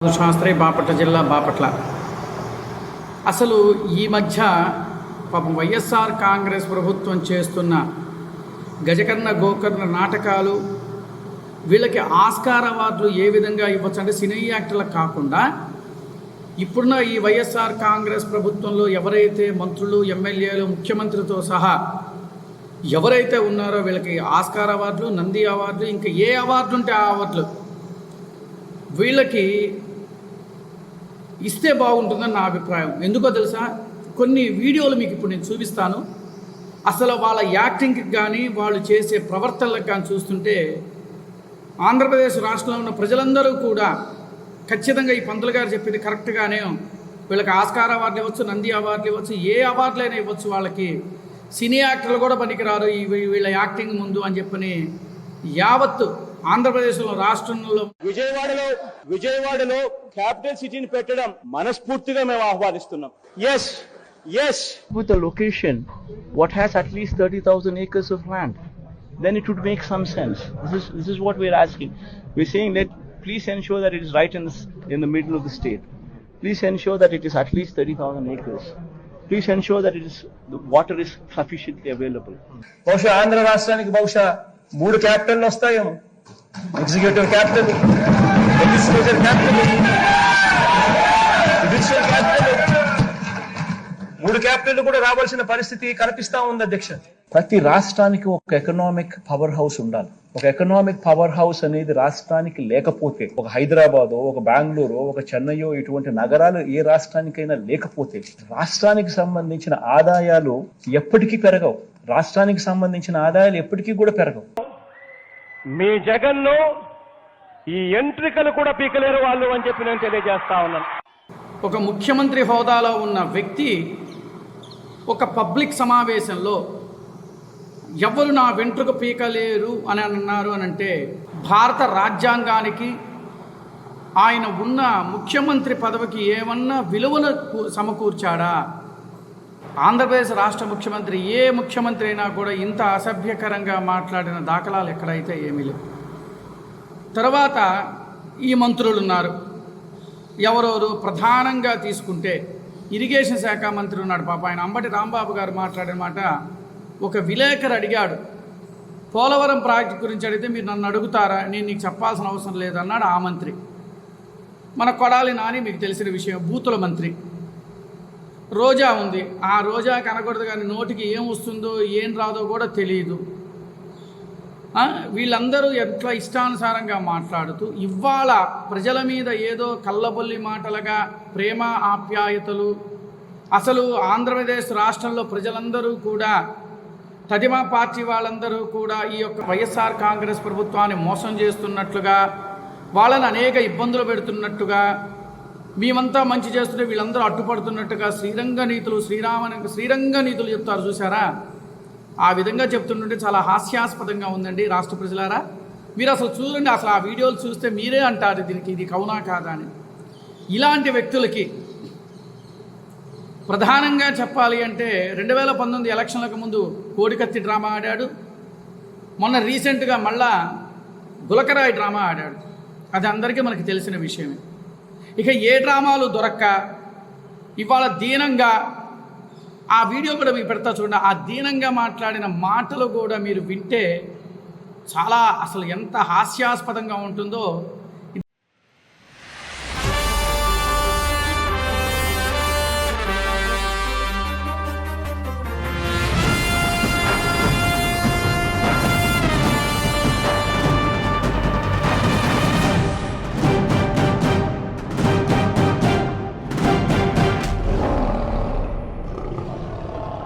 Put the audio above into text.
శాస్త్రి బాపట్ల జిల్లా బాపట్ల. అసలు ఈ మధ్య పాపం వైఎస్ఆర్ కాంగ్రెస్ ప్రభుత్వం చేస్తున్న గజకర్ణ గోకర్ణ నాటకాలు, వీళ్ళకి ఆస్కార్ అవార్డులు ఏ విధంగా ఇవ్వచ్చు అంటే సినీ యాక్టర్లకు కాకుండా ఇప్పుడున్న ఈ వైఎస్ఆర్ కాంగ్రెస్ ప్రభుత్వంలో ఎవరైతే మంత్రులు, ఎమ్మెల్యేలు, ముఖ్యమంత్రితో సహా ఎవరైతే ఉన్నారో వీళ్ళకి ఆస్కార్ అవార్డులు, నంది అవార్డులు, ఇంకా ఏ అవార్డులు ఉంటే ఆ అవార్డులు వీళ్ళకి ఇస్తే బాగుంటుందని నా అభిప్రాయం. ఎందుకో తెలుసా, కొన్ని వీడియోలు మీకు ఇప్పుడు నేను చూపిస్తాను. అసలు వాళ్ళ యాక్టింగ్కి కానీ వాళ్ళు చేసే ప్రవర్తనలకు కానీ చూస్తుంటే ఆంధ్రప్రదేశ్ రాష్ట్రంలో ఉన్న ప్రజలందరూ కూడా ఖచ్చితంగా ఈ పంతులు గారు చెప్పింది కరెక్ట్గానే వీళ్ళకి ఆస్కార్ అవార్డు ఇవ్వచ్చు, నంది అవార్డు ఇవ్వచ్చు, ఏ అవార్డులైనా ఇవ్వచ్చు. వాళ్ళకి సినీ యాక్టర్లు కూడా పనికిరారు వీళ్ళ యాక్టింగ్ ముందు అని చెప్పని యావత్తు ఆంధ్రప్రదేశ్లో రాష్ట్రంలో విజయవాడలో క్యాపిటల్ సిటీని పెట్టడం మనస్ఫూర్తిగా మేము ఆహ్వానిస్తున్నాం. Yes. With a location what has at least 30,000 acres of land, then it would make some sense. This is what we're asking. We're saying that please ensure that it is right in the middle of the state. Please ensure that it is at least 30,000 acres. Please ensure that the water is sufficiently available. బహుశా ఆంధ్ర రాష్ట్రానికి బహుశా 3 capital వస్తాయేమో. Executive capital, legislature capital, judicial capital, 3 capital కూడా రావాల్సిన పరిస్థితి కనిపిస్తా ఉంది అధ్యక్ష. ప్రతి రాష్ట్రానికి ఒక ఎకనామిక్ పవర్ హౌస్ ఉండాలి. ఒక ఎకనామిక్ పవర్ హౌస్ అనేది రాష్ట్రానికి లేకపోతే, ఒక హైదరాబాద్, ఒక బెంగళూరు, ఒక చెన్నైయో ఇటువంటి నగరాలు ఏ రాష్ట్రానికైనా లేకపోతే రాష్ట్రానికి సంబంధించిన ఆదాయాలు ఎప్పటికీ పెరగవు. రాష్ట్రానికి సంబంధించిన ఆదాయాలు ఎప్పటికీ కూడా పెరగవు. మీ జగన్ను ఈ ఎంట్రికలు కూడా పీకలేరు వాళ్ళు అని చెప్పి నేను తెలియజేస్తా ఉన్నాను. ఒక ముఖ్యమంత్రి హోదాలో ఉన్న వ్యక్తి ఒక పబ్లిక్ సమావేశంలో ఎవరు నా వెంట్రుక పీకలేరు అని అన్నారు అని అంటే భారత రాజ్యాంగానికి, ఆయన ఉన్న ముఖ్యమంత్రి పదవికి ఏమన్నా విలువను సమకూర్చాడా? ఆంధ్రప్రదేశ్ రాష్ట్ర ముఖ్యమంత్రి ఏ ముఖ్యమంత్రి అయినా కూడా ఇంత అసభ్యకరంగా మాట్లాడిన దాఖలాలు ఎక్కడైతే ఏమీ లేవు. తర్వాత ఈ మంత్రులు ఉన్నారు. ఎవరెవరు ప్రధానంగా తీసుకుంటే ఇరిగేషన్ శాఖ మంత్రి ఉన్నాడు. పాప ఆయన అంబటి రాంబాబు గారు మాట్లాడిన మాట, ఒక విలేకరు అడిగాడు, పోలవరం ప్రాజెక్టు గురించి అడిగితే మీరు నన్ను అడుగుతారా, నేను నీకు చెప్పాల్సిన అవసరం లేదన్నాడు ఆ మంత్రి. మన కొడాలి నాని మీకు తెలిసిన విషయం, బూతుల మంత్రి. రోజా ఉంది, ఆ రోజా కనకూడదు కానీ నోటికి ఏం వస్తుందో ఏం రాదో కూడా తెలియదు. వీళ్ళందరూ ఎట్లా ఇష్టానుసారంగా మాట్లాడుతూ ఇవాళ ప్రజల మీద ఏదో కళ్ళబొల్లి మాటలుగా ప్రేమ ఆప్యాయతలు, అసలు ఆంధ్రప్రదేశ్ రాష్ట్రంలో ప్రజలందరూ కూడా తదిమా పార్టీ వాళ్ళందరూ కూడా ఈ యొక్క వైఎస్ఆర్ కాంగ్రెస్ ప్రభుత్వాన్ని మోసం చేస్తున్నట్లుగా, వాళ్ళని అనేక ఇబ్బందులు పెడుతున్నట్టుగా, మేమంతా మంచి చేస్తుంటే వీళ్ళందరూ అడ్డుపడుతున్నట్టుగా శ్రీరంగ నీతులు చెప్తారు చూసారా? ఆ విధంగా చెప్తుంటే చాలా హాస్యాస్పదంగా ఉందండి రాష్ట్ర ప్రజలారా. మీరు అసలు చూడండి, అసలు ఆ వీడియోలు చూస్తే మీరే అంటారు దీనికి ఇది కవునా కాదా అని. ఇలాంటి వ్యక్తులకి ప్రధానంగా చెప్పాలి అంటే 2019 ఎలక్షన్లకు ముందు కోడికత్తి డ్రామా ఆడాడు. మొన్న రీసెంట్గా మళ్ళా గులకరాయి డ్రామా ఆడాడు. అది అందరికీ మనకి తెలిసిన విషయమే. ఇక ఏ డ్రామాలు దొరక్క ఇవాళ దీనంగా, ఆ వీడియో కూడా మీకు పెడతా చూడండి, ఆ దీనంగా మాట్లాడిన మాటలు కూడా మీరు వింటే చాలా అసలు ఎంత హాస్యాస్పదంగా ఉంటుందో